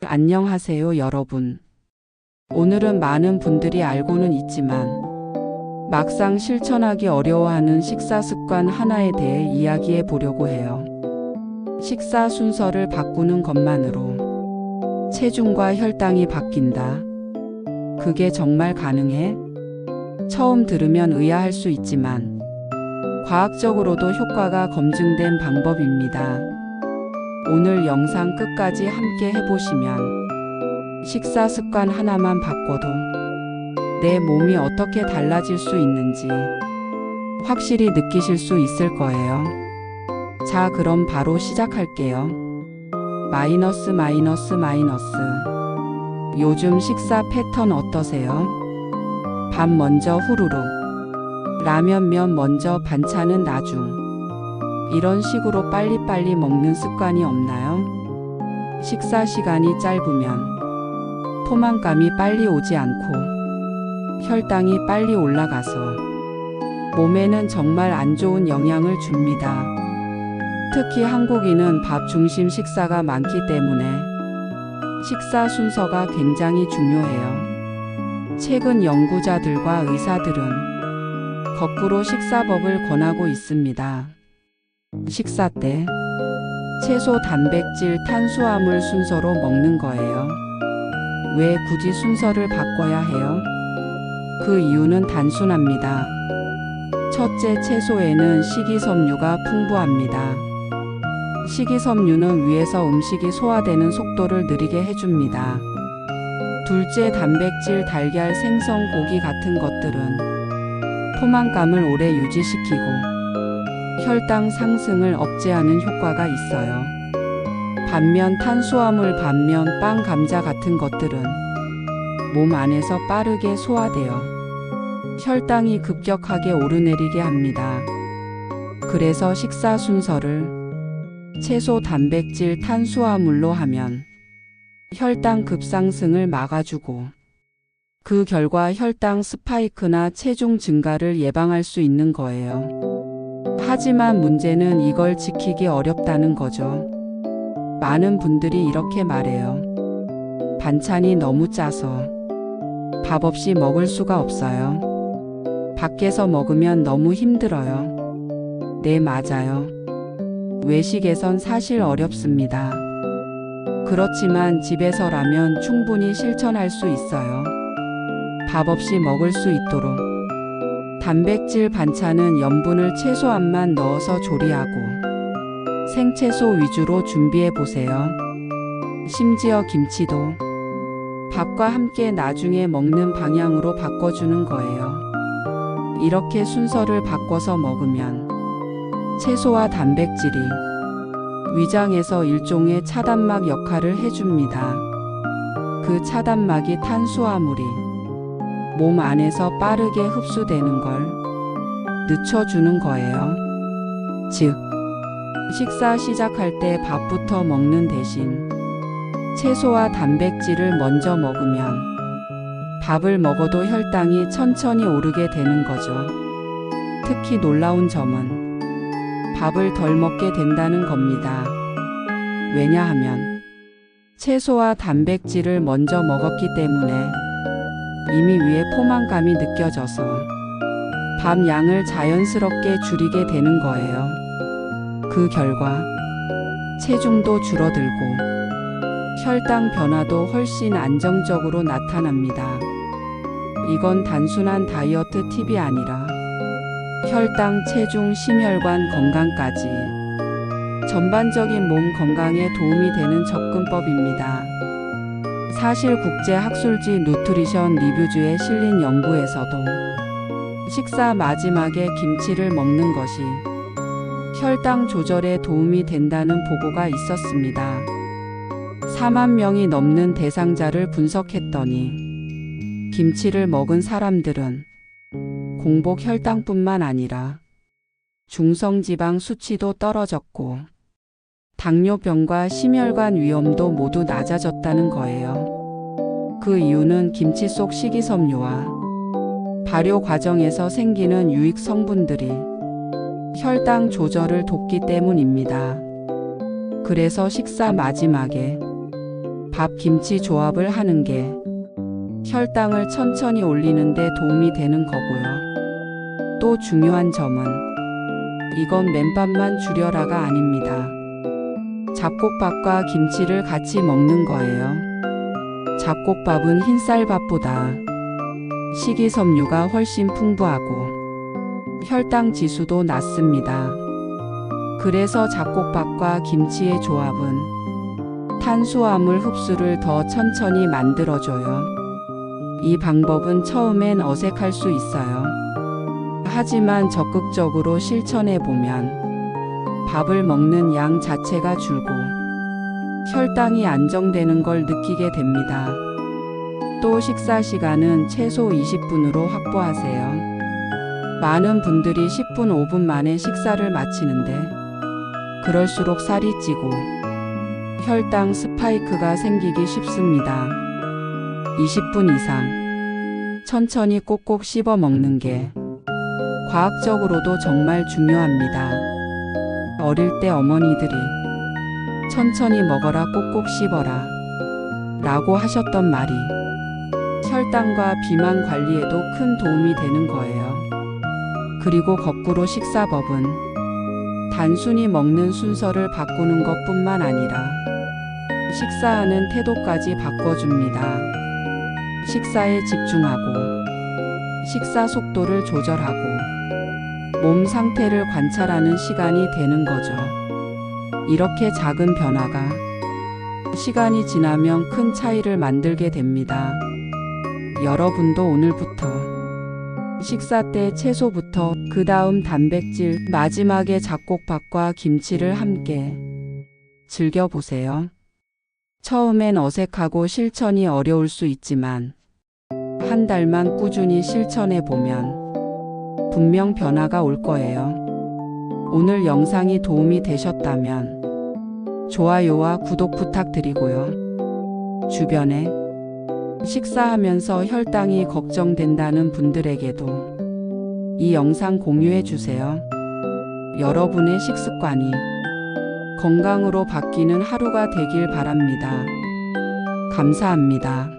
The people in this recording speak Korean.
안녕하세요, 여러분. 오늘은 많은 분들이 알고는 있지만 막상 실천하기 어려워하는 식사 습관 하나에 대해 이야기해 보려고 해요. 식사 순서를 바꾸는 것만으로 체중과 혈당이 바뀐다. 그게 정말 가능해? 처음 들으면 의아할 수 있지만 과학적으로도 효과가 검증된 방법입니다. 오늘 영상 끝까지 함께 해보시면 식사 습관 하나만 바꿔도 내 몸이 어떻게 달라질 수 있는지 확실히 느끼실 수 있을 거예요. 자, 그럼 바로 시작할게요. 마이너스. 요즘 식사 패턴 어떠세요? 밥 먼저 후루룩, 라면 면 먼저 반찬은 나중. 이런 식으로 빨리빨리 먹는 습관이 없나요? 식사 시간이 짧으면 포만감이 빨리 오지 않고 혈당이 빨리 올라가서 몸에는 정말 안 좋은 영향을 줍니다. 특히 한국인은 밥 중심 식사가 많기 때문에 식사 순서가 굉장히 중요해요. 최근 연구자들과 의사들은 거꾸로 식사법을 권하고 있습니다. 식사 때 채소, 단백질, 탄수화물 순서로 먹는 거예요. 왜 굳이 순서를 바꿔야 해요? 그 이유는 단순합니다. 첫째, 채소에는 식이섬유가 풍부합니다. 식이섬유는 위에서 음식이 소화되는 속도를 느리게 해줍니다. 둘째, 단백질, 달걀, 생선, 고기 같은 것들은 포만감을 오래 유지시키고 혈당 상승을 억제하는 효과가 있어요. 반면 탄수화물, 빵, 감자 같은 것들은 몸 안에서 빠르게 소화되어 혈당이 급격하게 오르내리게 합니다. 그래서 식사 순서를 채소, 단백질, 탄수화물로 하면 혈당 급상승을 막아주고 그 결과 혈당 스파이크나 체중 증가를 예방할 수 있는 거예요. 하지만 문제는 이걸 지키기 어렵다는 거죠. 많은 분들이 이렇게 말해요. 반찬이 너무 짜서 밥 없이 먹을 수가 없어요. 밖에서 먹으면 너무 힘들어요. 네, 맞아요. 외식에선 사실 어렵습니다. 그렇지만 집에서라면 충분히 실천할 수 있어요. 밥 없이 먹을 수 있도록 단백질 반찬은 염분을 최소한만 넣어서 조리하고 생채소 위주로 준비해 보세요. 심지어 김치도 밥과 함께 나중에 먹는 방향으로 바꿔주는 거예요. 이렇게 순서를 바꿔서 먹으면 채소와 단백질이 위장에서 일종의 차단막 역할을 해줍니다. 그 차단막이 탄수화물이 몸 안에서 빠르게 흡수되는 걸 늦춰주는 거예요. 즉, 식사 시작할 때 밥부터 먹는 대신 채소와 단백질을 먼저 먹으면 밥을 먹어도 혈당이 천천히 오르게 되는 거죠. 특히 놀라운 점은 밥을 덜 먹게 된다는 겁니다. 왜냐하면 채소와 단백질을 먼저 먹었기 때문에 이미 위에 포만감이 느껴져서 밥 양을 자연스럽게 줄이게 되는 거예요. 그 결과 체중도 줄어들고 혈당 변화도 훨씬 안정적으로 나타납니다. 이건 단순한 다이어트 팁이 아니라 혈당, 체중, 심혈관 건강까지 전반적인 몸 건강에 도움이 되는 접근법입니다. 사실 국제학술지 누트리션 리뷰즈에 실린 연구에서도 식사 마지막에 김치를 먹는 것이 혈당 조절에 도움이 된다는 보고가 있었습니다. 4만 명이 넘는 대상자를 분석했더니 김치를 먹은 사람들은 공복 혈당뿐만 아니라 중성지방 수치도 떨어졌고 당뇨병과 심혈관 위험도 모두 낮아졌다는 거예요. 그 이유는 김치 속 식이섬유와 발효 과정에서 생기는 유익 성분들이 혈당 조절을 돕기 때문입니다. 그래서 식사 마지막에 밥 김치 조합을 하는 게 혈당을 천천히 올리는데 도움이 되는 거고요. 또 중요한 점은 이건 맨밥만 줄여라가 아닙니다. 잡곡밥과 김치를 같이 먹는 거예요. 잡곡밥은 흰쌀밥보다 식이섬유가 훨씬 풍부하고 혈당 지수도 낮습니다. 그래서 잡곡밥과 김치의 조합은 탄수화물 흡수를 더 천천히 만들어줘요. 이 방법은 처음엔 어색할 수 있어요. 하지만 적극적으로 실천해보면 밥을 먹는 양 자체가 줄고 혈당이 안정되는 걸 느끼게 됩니다. 또 식사 시간은 최소 20분으로 확보하세요. 많은 분들이 10분, 5분 만에 식사를 마치는데 그럴수록 살이 찌고 혈당 스파이크가 생기기 쉽습니다. 20분 이상 천천히 꼭꼭 씹어 먹는 게 과학적으로도 정말 중요합니다. 어릴 때 어머니들이 천천히 먹어라 꼭꼭 씹어라 라고 하셨던 말이 혈당과 비만 관리에도 큰 도움이 되는 거예요. 그리고 거꾸로 식사법은 단순히 먹는 순서를 바꾸는 것뿐만 아니라 식사하는 태도까지 바꿔줍니다. 식사에 집중하고 식사 속도를 조절하고 몸 상태를 관찰하는 시간이 되는 거죠. 이렇게 작은 변화가 시간이 지나면 큰 차이를 만들게 됩니다. 여러분도 오늘부터 식사 때 채소부터 그 다음 단백질, 마지막에 잡곡밥과 김치를 함께 즐겨보세요. 처음엔 어색하고 실천이 어려울 수 있지만 한 달만 꾸준히 실천해보면 분명 변화가 올 거예요. 오늘 영상이 도움이 되셨다면 좋아요와 구독 부탁드리고요. 주변에 식사하면서 혈당이 걱정된다는 분들에게도 이 영상 공유해 주세요. 여러분의 식습관이 건강으로 바뀌는 하루가 되길 바랍니다. 감사합니다.